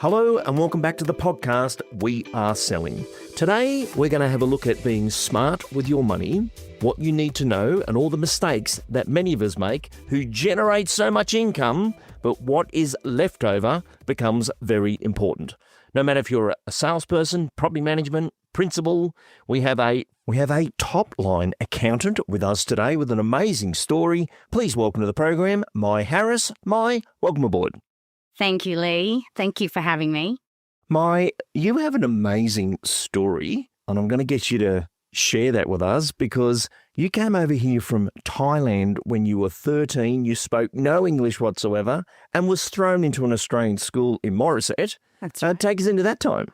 Hello and welcome back to the podcast, We Are Selling. Today, we're going to have a look at being smart with your money, what you need to know, and all the mistakes that many of us make who generate so much income, but what is left over becomes very important. No matter if you're a salesperson, property management, principal, we have a top-line accountant with us today with an amazing story. Please welcome to the program, Mai Harris. Mai, welcome aboard. Thank you, Lee. Thank you for having me. Mai, you have an amazing story, and I'm going to get you to share that with us because you came over here from Thailand when you were 13. You spoke no English whatsoever and was thrown into an Australian school in Morisset. That's right. Take us into that time.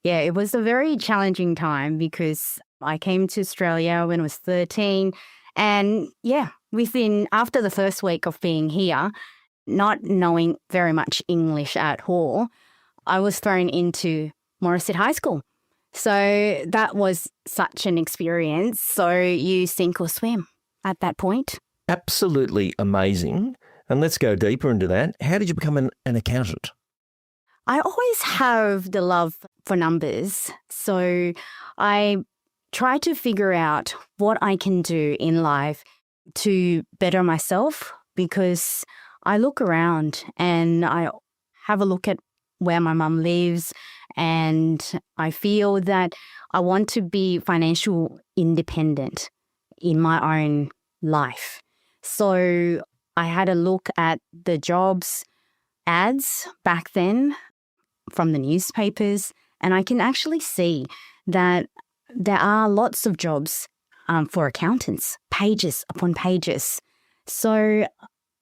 Yeah, it was a very challenging time because I came to Australia when I was 13. And after the first week of being here, not knowing very much English at all, I was thrown into Morisset High School. So that was such an experience. So you sink or swim at that point. Absolutely amazing. And let's go deeper into that. How did you become an accountant? I always have the love for numbers. So I try to figure out what I can do in life to better myself, because I look around and I have a look at where my mum lives, and I feel that I want to be financial independent in my own life. So I had a look at the jobs ads back then from the newspapers, and I can actually see that there are lots of jobs for accountants, pages upon pages. So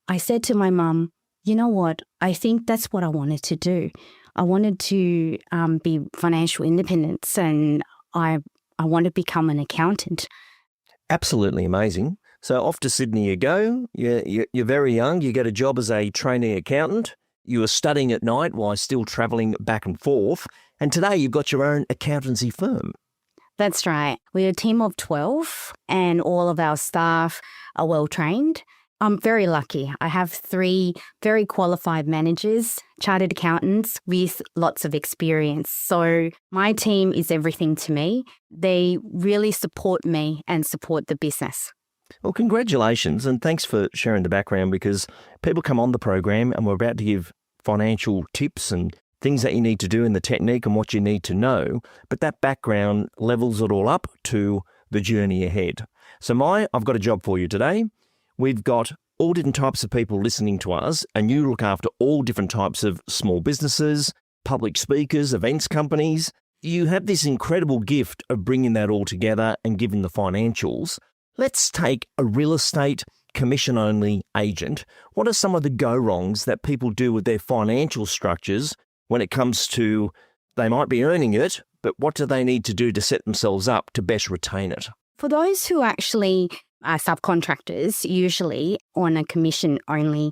I said to my mum, you know what, I think that's what I wanted to do. I wanted to be financial independent, and I want to become an accountant. Absolutely amazing. So off to Sydney you go. You're very young. You get a job as a trainee accountant. You were studying at night while still travelling back and forth. And today you've got your own accountancy firm. That's right. We're a team of 12 and all of our staff are well trained. I'm very lucky. I have 3 very qualified managers, chartered accountants with lots of experience. So my team is everything to me. They really support me and support the business. Well, congratulations, and thanks for sharing the background, because people come on the program and we're about to give financial tips and things that you need to do in the technique and what you need to know, but that background levels it all up to the journey ahead. So Mai, I've got a job for you today. We've got all different types of people listening to us, and you look after all different types of small businesses, public speakers, events companies. You have this incredible gift of bringing that all together and giving the financials. Let's take a real estate commission-only agent. What are some of the go-wrongs that people do with their financial structures when it comes to they might be earning it, but what do they need to do to set themselves up to best retain it? For those who actually are subcontractors, usually on a commission-only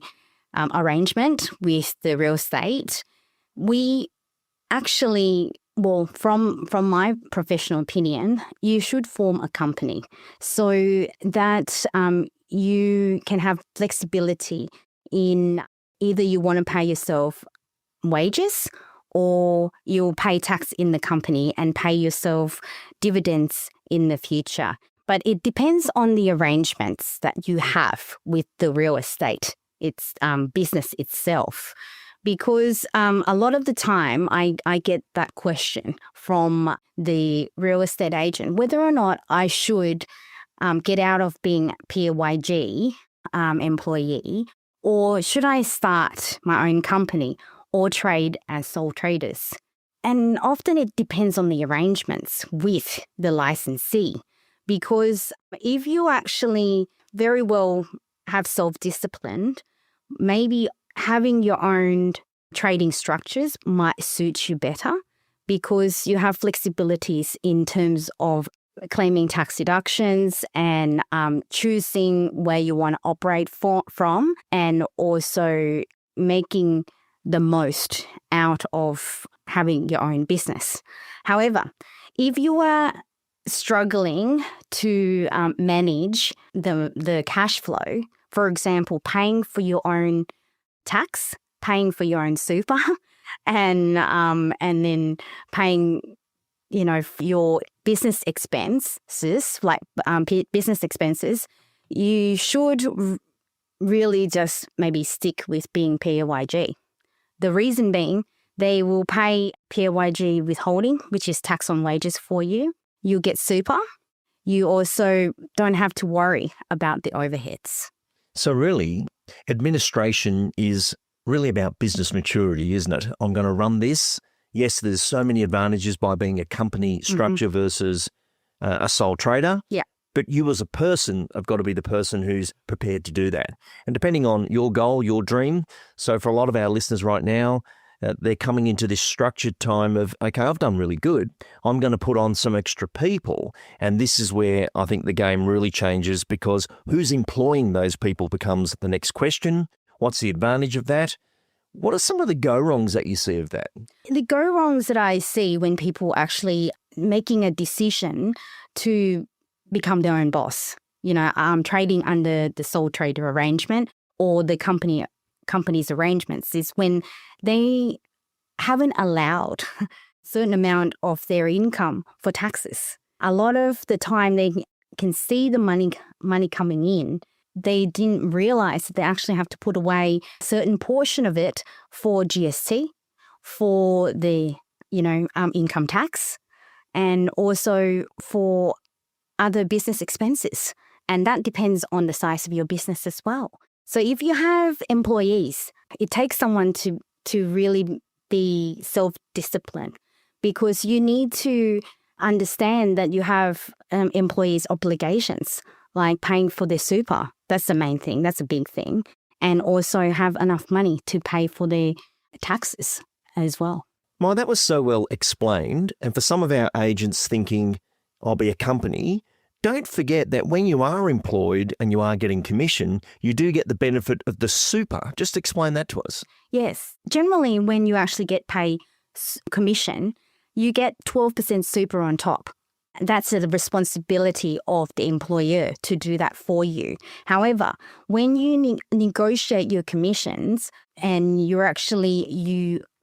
arrangement with the real estate, we actually, from my professional opinion, you should form a company so that you can have flexibility in either you want to pay yourself wages or you'll pay tax in the company and pay yourself dividends in the future. But it depends on the arrangements that you have with the real estate, its business itself. Because a lot of the time I get that question from the real estate agent, whether or not I should get out of being PAYG employee, or should I start my own company or trade as sole traders? And often it depends on the arrangements with the licensee. Because if you actually very well have self-disciplined, maybe having your own trading structures might suit you better, because you have flexibilities in terms of claiming tax deductions and choosing where you want to operate from, and also making the most out of having your own business. However, if you are struggling to manage the cash flow, for example, paying for your own tax, paying for your own super, and then paying, your business expenses, like business expenses, you should really just maybe stick with being PAYG. The reason being, they will pay PAYG withholding, which is tax on wages for you. You'll get super. You also don't have to worry about the overheads. So really, administration is really about business maturity, isn't it? I'm going to run this. Yes, there's so many advantages by being a company structure versus a sole trader. Yeah. But you as a person have got to be the person who's prepared to do that. And depending on your goal, your dream. So for a lot of our listeners right now, they're coming into this structured time of, okay, I've done really good. I'm going to put on some extra people. And this is where I think the game really changes, because who's employing those people becomes the next question. What's the advantage of that? What are some of the go-wrongs that you see of that? The go-wrongs that I see when people actually making a decision to become their own boss, trading under the sole trader arrangement or the company's arrangements, is when they haven't allowed a certain amount of their income for taxes. A lot of the time they can see the money coming in. They didn't realize that they actually have to put away a certain portion of it for GST, for the, income tax, and also for other business expenses. And that depends on the size of your business as well. So if you have employees, it takes someone to really be self-disciplined, because you need to understand that you have employees' obligations, like paying for their super. That's the main thing. That's a big thing. And also have enough money to pay for their taxes as well. Mai, that was so well explained. And for some of our agents thinking, I'll be a company, don't forget that when you are employed and you are getting commission, you do get the benefit of the super. Just explain that to us. Yes. Generally, when you actually get paid commission, you get 12% super on top. That's the responsibility of the employer to do that for you. However, when you negotiate your commissions and you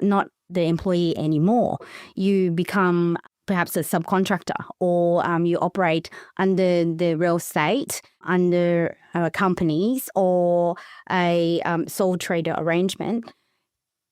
not the employee anymore, you become perhaps a subcontractor, or you operate under the real estate, under companies, or a sole trader arrangement,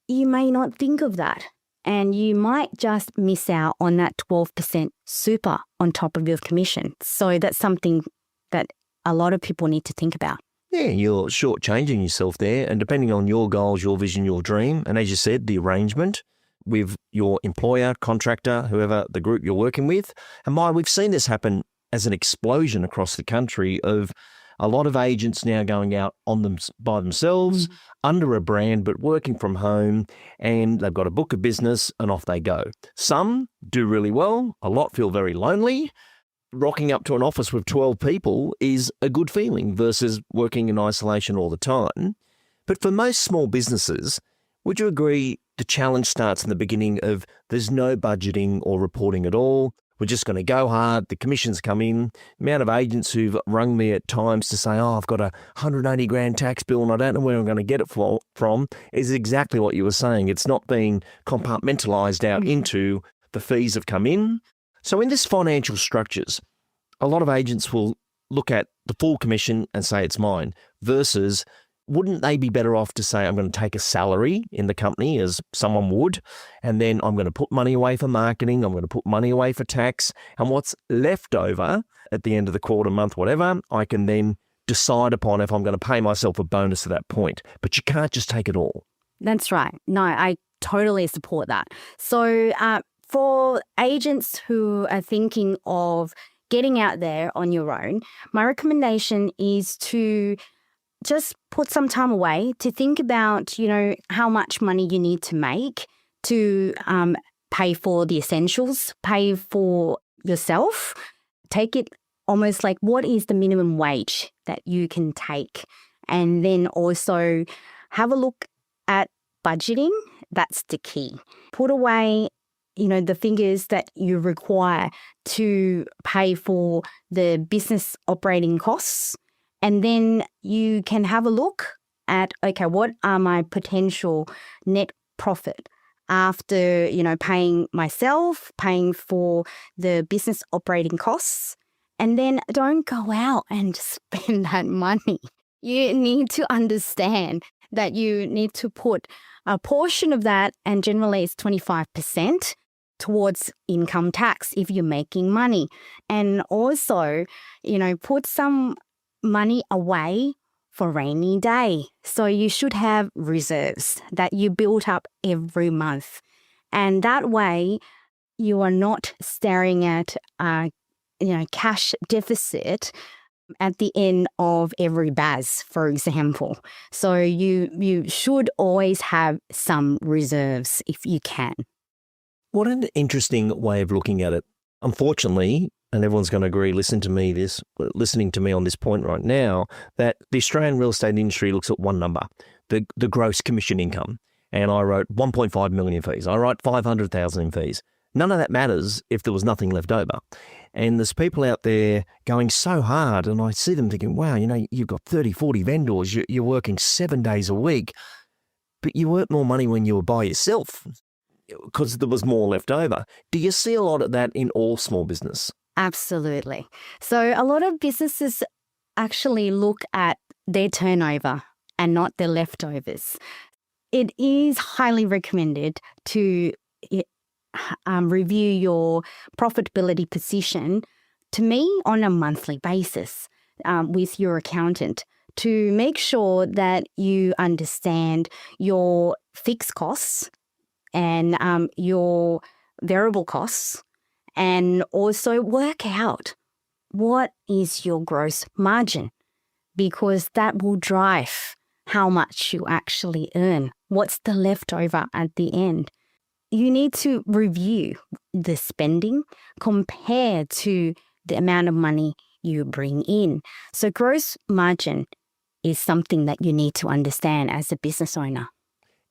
you may not think of that. And you might just miss out on that 12% super on top of your commission. So that's something that a lot of people need to think about. Yeah, you're shortchanging yourself there. And depending on your goals, your vision, your dream, and as you said, the arrangement with your employer, contractor, whoever the group you're working with. And Mai, we've seen this happen as an explosion across the country of a lot of agents now going out on them by themselves, under a brand, but working from home, and they've got a book of business and off they go. Some do really well. A lot feel very lonely. Rocking up to an office with 12 people is a good feeling versus working in isolation all the time. But for most small businesses, would you agree the challenge starts in the beginning of there's no budgeting or reporting at all? We're just going to go hard. The commissions come in. The amount of agents who've rung me at times to say, I've got a 180 grand tax bill and I don't know where I'm going to get it from, is exactly what you were saying. It's not being compartmentalised out into the fees have come in. So in this financial structures, a lot of agents will look at the full commission and say it's mine, versus wouldn't they be better off to say, I'm going to take a salary in the company as someone would, and then I'm going to put money away for marketing, I'm going to put money away for tax, and what's left over at the end of the quarter, month, whatever, I can then decide upon if I'm going to pay myself a bonus at that point. But you can't just take it all. That's right. No, I totally support that. So for agents who are thinking of getting out there on your own, my recommendation is to just put some time away to think about, how much money you need to make to pay for the essentials, pay for yourself. Take it almost like, what is the minimum wage that you can take? And then also have a look at budgeting. That's the key. Put away, the figures that you require to pay for the business operating costs. And then you can have a look at, okay, what are my potential net profit after, paying myself, paying for the business operating costs, and then don't go out and spend that money. You need to understand that you need to put a portion of that, and generally it's 25%, towards income tax if you're making money. And also, put some money away for rainy day. So you should have reserves that you build up every month. And that way you are not staring at cash deficit at the end of every BAS, for example. So you should always have some reserves if you can. What an interesting way of looking at it. Unfortunately, and everyone's going to agree, listening to me on this point right now, that the Australian real estate industry looks at one number, the gross commission income. And I wrote 1.5 million in fees. I wrote 500,000 in fees. None of that matters if there was nothing left over. And there's people out there going so hard, and I see them thinking, wow, you've got 30, 40 vendors, you're working 7 days a week, but you earned more money when you were by yourself because there was more left over. Do you see a lot of that in all small business? Absolutely. So a lot of businesses actually look at their turnover and not their leftovers. It is highly recommended to review your profitability position, to me, on a monthly basis with your accountant, to make sure that you understand your fixed costs and your variable costs, and also work out what is your gross margin, because that will drive how much you actually earn. What's the leftover at the end? You need to review the spending compared to the amount of money you bring in. So gross margin is something that you need to understand as a business owner.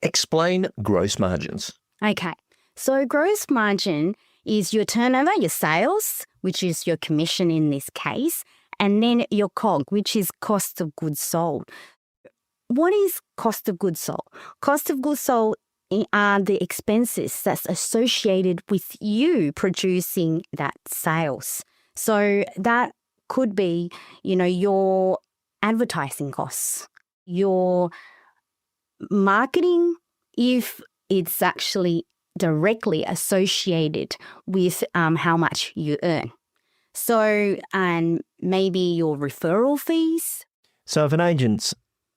Explain gross margins. Okay. So gross margin is your turnover, your sales, which is your commission in this case, and then your COG, which is cost of goods sold. What is cost of goods sold? Cost of goods sold are the expenses that's associated with you producing that sales. So that could be, your advertising costs, your marketing, if it's actually directly associated with how much you earn. So, and maybe your referral fees. So if an agent's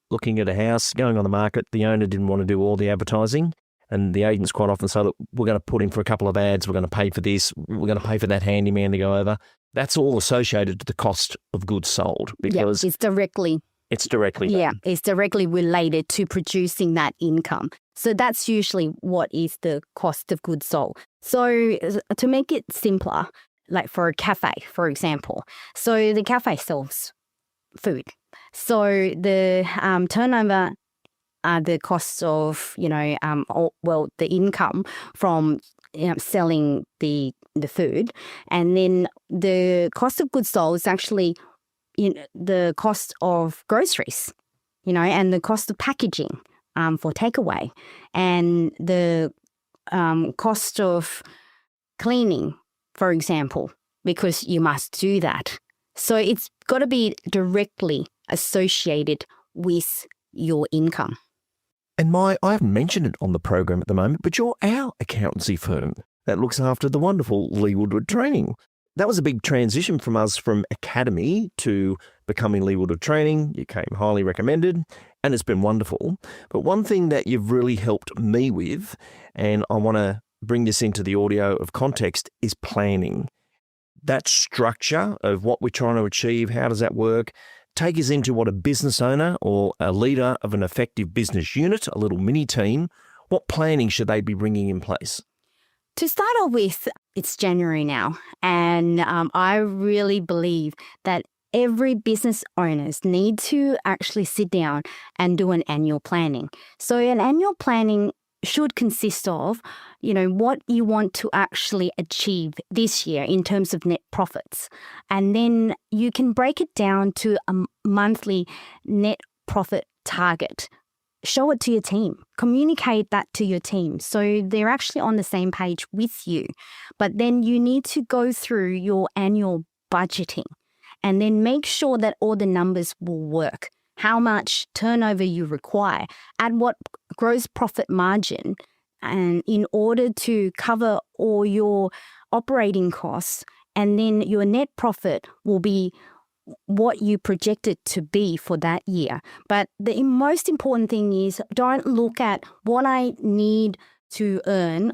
looking at a house, going on the market, the owner didn't want to do all the advertising, and the agents quite often say, look, we're going to put in for a couple of ads, we're going to pay for this, we're going to pay for that handyman to go over. That's all associated to the cost of goods sold, because it's directly it's directly related to producing that income. So that's usually what is the cost of goods sold. So to make it simpler, like for a cafe, for example, so the cafe sells food. So the turnover, the costs of, the income from selling the food, and then the cost of goods sold is actually the cost of groceries, and the cost of packaging for takeaway, and the cost of cleaning, for example, because you must do that. So it's got to be directly associated with your income. And I haven't mentioned it on the program at the moment, but you're our accountancy firm that looks after the wonderful Lee Woodward Training. That was a big transition from us from academy to becoming Lee Woodward Training. You came highly recommended, and it's been wonderful. But one thing that you've really helped me with, and I want to bring this into the audio of context, is planning. That structure of what we're trying to achieve, how does that work? Take us into what a business owner or a leader of an effective business unit, a little mini team, what planning should they be bringing in place? To start off with, it's January now, and I really believe that every business owners need to actually sit down and do an annual planning. So an annual planning should consist of, what you want to actually achieve this year in terms of net profits. And then you can break it down to a monthly net profit target show it to your team. Communicate that to your team so they're actually on the same page with you. But then you need to go through your annual budgeting and then make sure that all the numbers will work. How much turnover you require, at what gross profit margin, and in order to cover all your operating costs, and then your net profit will be what you project it to be for that year. But the most important thing is don't look at what I need to earn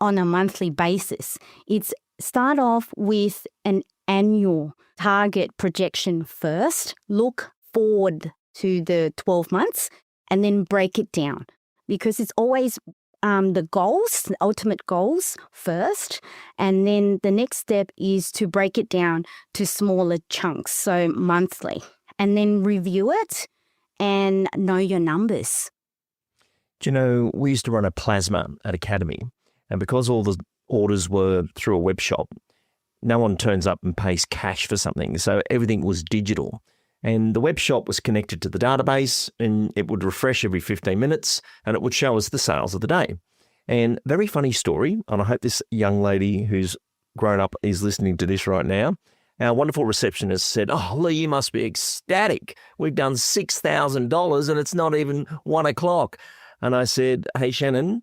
on a monthly basis. It's start off with an annual target projection first. Look forward to the 12 months and then break it down, because it's always the goals, the ultimate goals first, and then the next step is to break it down to smaller chunks, so monthly, and then review it and know your numbers. Do you know, we used to run a plasma at Academy, and because all the orders were through a web shop, no one turns up and pays cash for something, so everything was digital. And the web shop was connected to the database, and it would refresh every 15 minutes, and it would show us the sales of the day. And very funny story, and I hope this young lady who's grown up is listening to this right now. Our wonderful receptionist said, "Oh, Lee, you must be ecstatic. We've done $6,000 and it's not even 1 o'clock." And I said, "Hey, Shannon,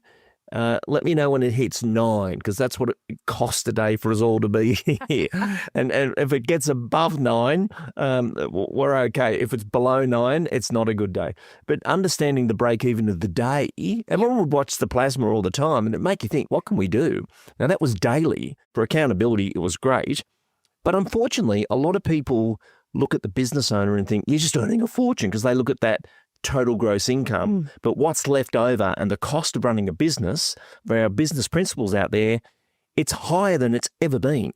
let me know when it hits 9, because that's what it costs a day for us all to be here. and if it gets above 9, we're okay. If it's below 9, it's not a good day." But understanding the break even of the day, everyone would watch the plasma all the time, and it make you think, what can we do? Now, that was daily. For accountability, it was great. But unfortunately, a lot of people look at the business owner and think, you're just earning a fortune, because they look at that total gross income, but what's left over and the cost of running a business for our business principals out there, it's higher than it's ever been.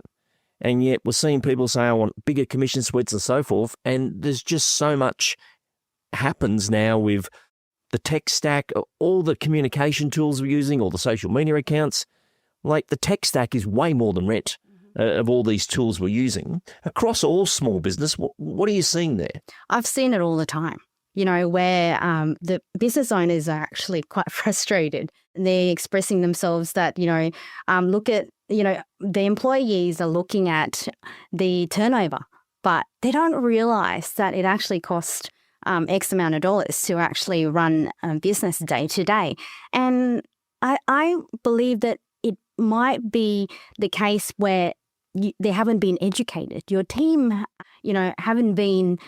And yet we're seeing people say, I want bigger commission suites and so forth. And there's just so much happens now with the tech stack, all the communication tools we're using, all the social media accounts. Like the tech stack is way more than rent of all these tools we're using across all small business. What are you seeing there? I've seen it all the time. Where the business owners are actually quite frustrated. They're expressing themselves that, look at, the employees are looking at the turnover, but they don't realize that it actually costs X amount of dollars to actually run a business day to day. And I believe that it might be the case where they haven't been educated. Your team, haven't been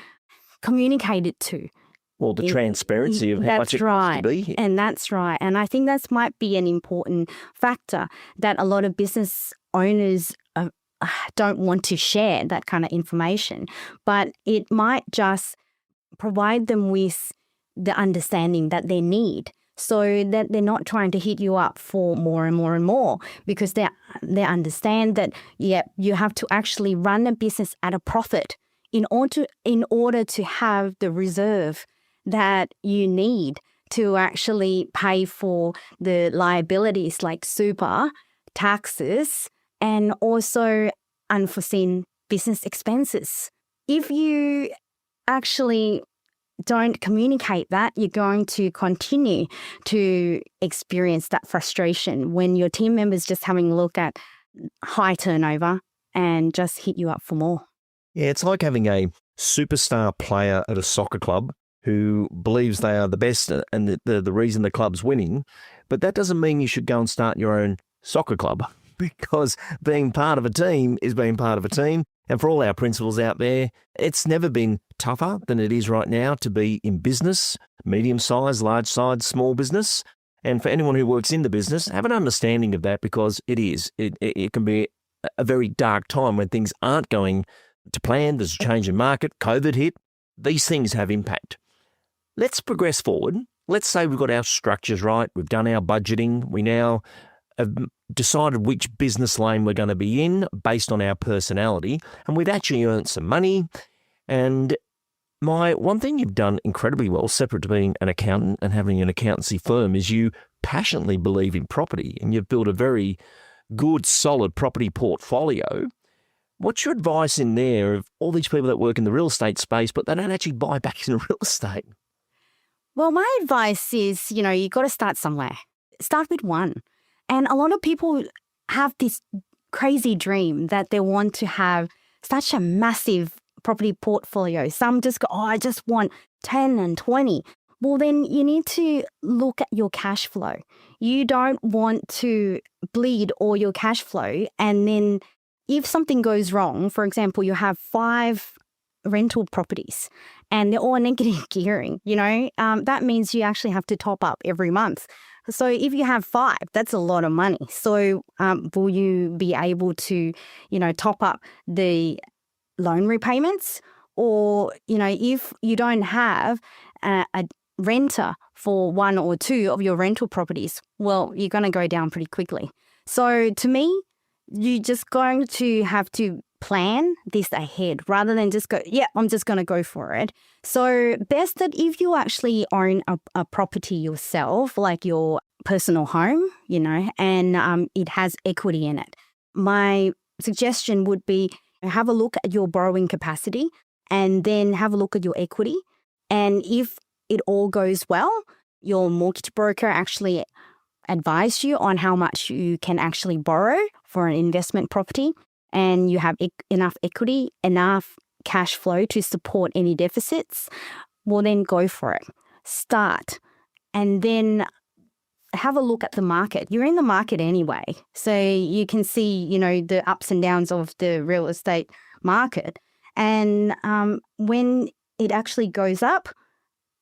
communicated to. Well, the transparency of how much it costs to be here. And that's right. And I think that might be an important factor that a lot of business owners don't want to share that kind of information. But it might just provide them with the understanding that they need, so that they're not trying to hit you up for more and more and more, because they understand that, you have to actually run a business at a profit in order to have the reserve that you need to actually pay for the liabilities like super, taxes, and also unforeseen business expenses. If you actually don't communicate that, you're going to continue to experience that frustration when your team members just having a look at high turnover and just hit you up for more. Yeah, it's like having a superstar player at a soccer club who believes they are the best and the reason the club's winning. But that doesn't mean you should go and start your own soccer club, because being part of a team is being part of a team. And for all our principals out there, it's never been tougher than it is right now to be in business, medium-sized, large-sized, small business. And for anyone who works in the business, have an understanding of that, because it is. It can be a very dark time when things aren't going to plan. There's a change in market, COVID hit. These things have impact. Let's progress forward. Let's say we've got our structures right. We've done our budgeting. We now have decided which business lane we're going to be in based on our personality. And we've actually earned some money. And one thing you've done incredibly well, separate to being an accountant and having an accountancy firm, is you passionately believe in property, and you've built a very good, solid property portfolio. What's your advice in there of all these people that work in the real estate space, but they don't actually buy back in real estate? Well, my advice is, you got to start somewhere. Start with one. And a lot of people have this crazy dream that they want to have such a massive property portfolio. Some just go, I just want 10 and 20. Well, then you need to look at your cash flow. You don't want to bleed all your cash flow. And then if something goes wrong, for example, you have 5 rental properties and they're all negative gearing, that means you actually have to top up every month. So if you have 5, that's a lot of money. So will you be able to, top up the loan repayments? Or, if you don't have a renter for 1 or 2 of your rental properties, well, you're going to go down pretty quickly. So to me, you're just going to have to plan this ahead rather than just go, I'm just going to go for it. So best that if you actually own a property yourself, like your personal home, and it has equity in it, my suggestion would be have a look at your borrowing capacity and then have a look at your equity. And if it all goes well, your mortgage broker actually advise you on how much you can actually borrow for an investment property, and you have enough equity, enough cash flow to support any deficits, well, then go for it. Start. And then have a look at the market. You're in the market anyway, so you can see, the ups and downs of the real estate market. And when it actually goes up,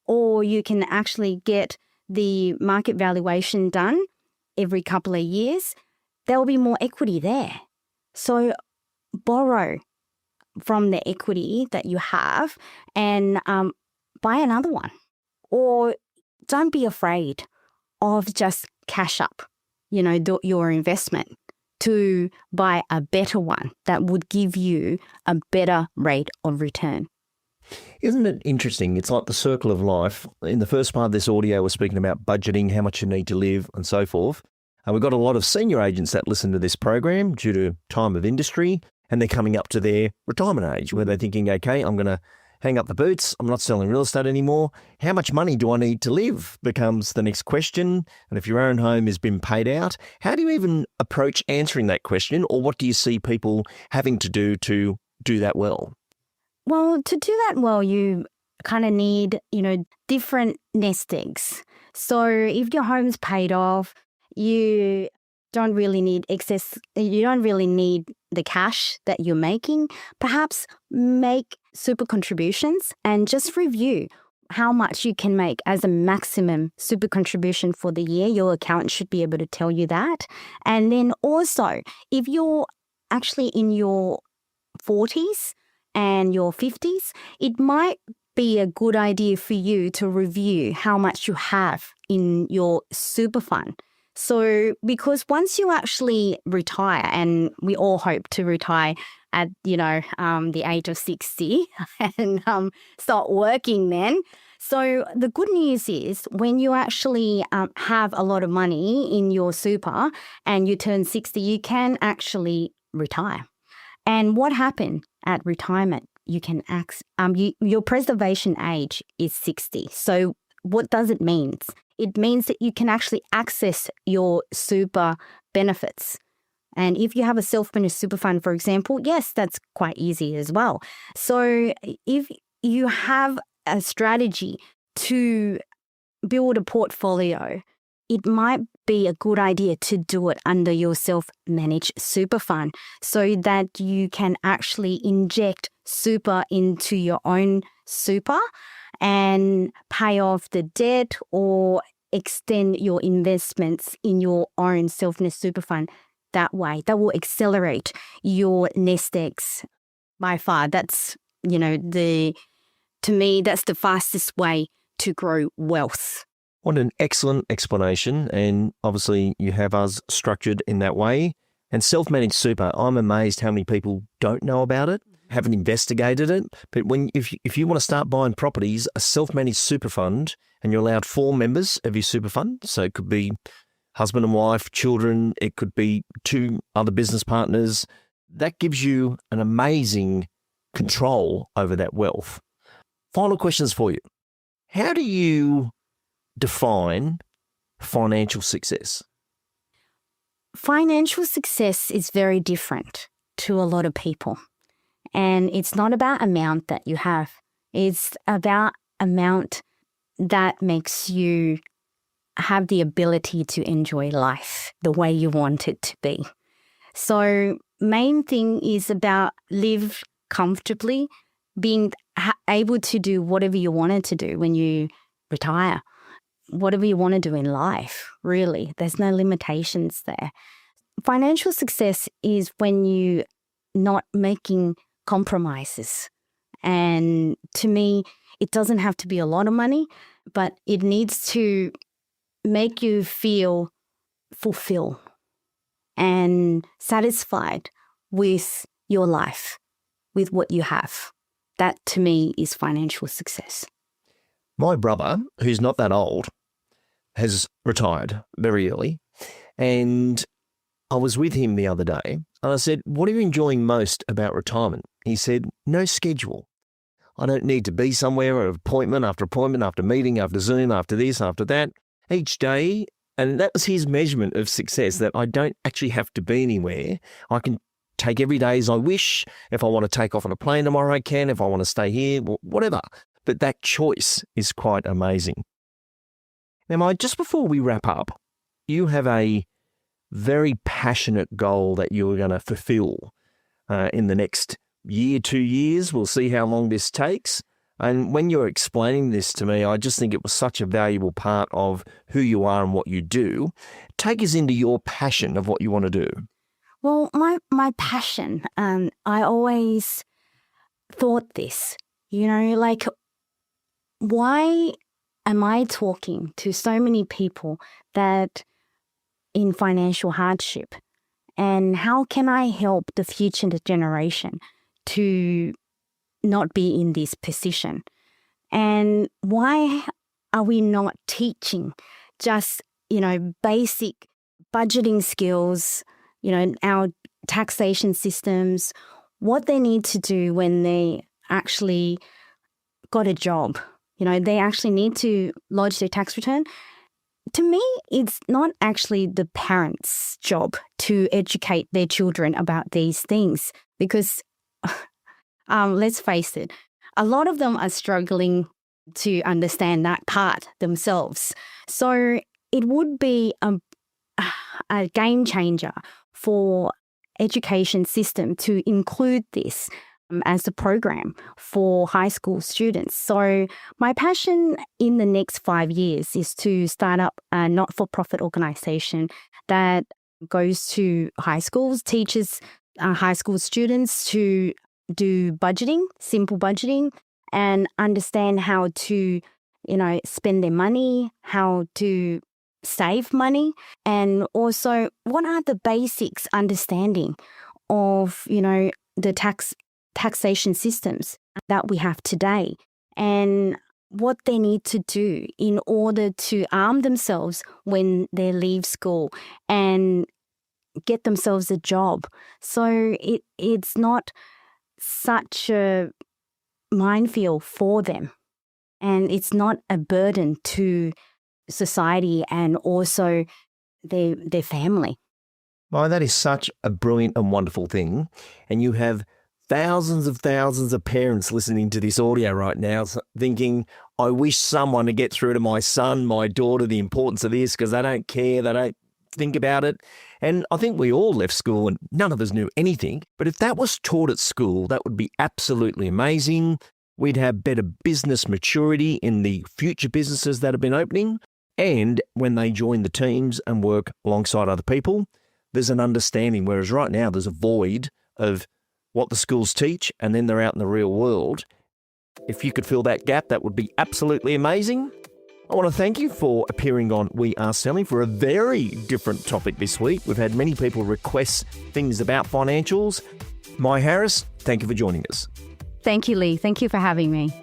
or you can actually get the market valuation done every couple of years, there will be more equity there. So borrow from the equity that you have and buy another one. Or don't be afraid of just cash up, your investment to buy a better one that would give you a better rate of return. Isn't it interesting? It's like the circle of life. In the first part of this audio, we're speaking about budgeting, how much you need to live and so forth. And we've got a lot of senior agents that listen to this program due to time of industry, and they're coming up to their retirement age where they're thinking, okay, I'm going to hang up the boots. I'm not selling real estate anymore. How much money do I need to live becomes the next question. And if your own home has been paid out, how do you even approach answering that question? Or what do you see people having to do that well? Well, to do that well, you kind of need, different nest eggs. So if your home's paid off, you don't really need the cash that you're making. Perhaps make super contributions and just review how much you can make as a maximum super contribution for the year. Your accountant should be able to tell you that. And then also, if you're actually in your 40s and your 50s, it might be a good idea for you to review how much you have in your super fund. So, because once you actually retire, and we all hope to retire at, the age of 60 and start working then. So the good news is when you actually have a lot of money in your super and you turn 60, you can actually retire. And what happened at retirement? You can your preservation age is 60. So what does it mean? It means that you can actually access your super benefits. And if you have a self-managed super fund, for example, yes, that's quite easy as well. So if you have a strategy to build a portfolio, it might be a good idea to do it under your self-managed super fund so that you can actually inject super into your own super and pay off the debt or extend your investments in your own self-managed super fund that way. That will accelerate your nest eggs by far. That's, to me, that's the fastest way to grow wealth. What an excellent explanation. And obviously you have us structured in that way. And self-managed super, I'm amazed how many people don't know about it, haven't investigated it. But if you want to start buying properties, a self-managed super fund, and you're allowed 4 members of your super fund, so it could be husband and wife, children, it could be 2 other business partners, that gives you an amazing control over that wealth. Final questions for you. How do you define financial success? Financial success is very different to a lot of people. And it's not about amount that you have. It's about amount that makes you have the ability to enjoy life the way you want it to be. So main thing is about live comfortably, being able to do whatever you wanted to do when you retire, whatever you want to do in life, really. There's no limitations there. Financial success is when you're not making compromises. And to me, it doesn't have to be a lot of money, but it needs to make you feel fulfilled and satisfied with your life, with what you have. That, to me, is financial success. My brother, who's not that old, has retired very early. And I was with him the other day and I said, "What are you enjoying most about retirement?" He said, "No schedule. I don't need to be somewhere at appointment after meeting, after Zoom, after this, after that. Each day," and that was his measurement of success, that I don't actually have to be anywhere. I can take every day as I wish. If I want to take off on a plane tomorrow, I can. If I want to stay here, whatever. But that choice is quite amazing. Now, Mai, just before we wrap up, you have a very passionate goal that you're going to fulfill in the next year, 2 years. We'll see how long this takes. And when you're explaining this to me, I just think it was such a valuable part of who you are and what you do. Take us into your passion of what you want to do. Well, my passion, I always thought this, like, why am I talking to so many people that in financial hardship? And how can I help the future generation to not be in this position? And why are we not teaching just, basic budgeting skills, our taxation systems, what they need to do when they actually got a job? They actually need to lodge their tax return. To me, it's not actually the parents' job to educate their children about these things because, let's face it, a lot of them are struggling to understand that part themselves. So it would be a game changer for education system to include this as a program for high school students. So my passion in the next 5 years is to start up a not-for-profit organization that goes to high schools, teaches high school students to do budgeting, simple budgeting, and understand how to, spend their money, how to save money, and also what are the basics understanding of, the taxation systems that we have today and what they need to do in order to arm themselves when they leave school and get themselves a job. So it's not such a minefield for them, and it's not a burden to society and also their family. Mai, that is such a brilliant and wonderful thing. And you have thousands of parents listening to this audio right now thinking, I wish someone to get through to my son, my daughter, the importance of this, because they don't care, they don't think about it. And I think we all left school and none of us knew anything. But if that was taught at school, that would be absolutely amazing. We'd have better business maturity in the future businesses that have been opening. And when they join the teams and work alongside other people, there's an understanding. Whereas right now there's a void of what the schools teach and then they're out in the real world. If you could fill that gap, that would be absolutely amazing. I want to thank you for appearing on We Are Selling for a very different topic this week. We've had many people request things about financials. Mai Harris, thank you for joining us. Thank you, Lee. Thank you for having me.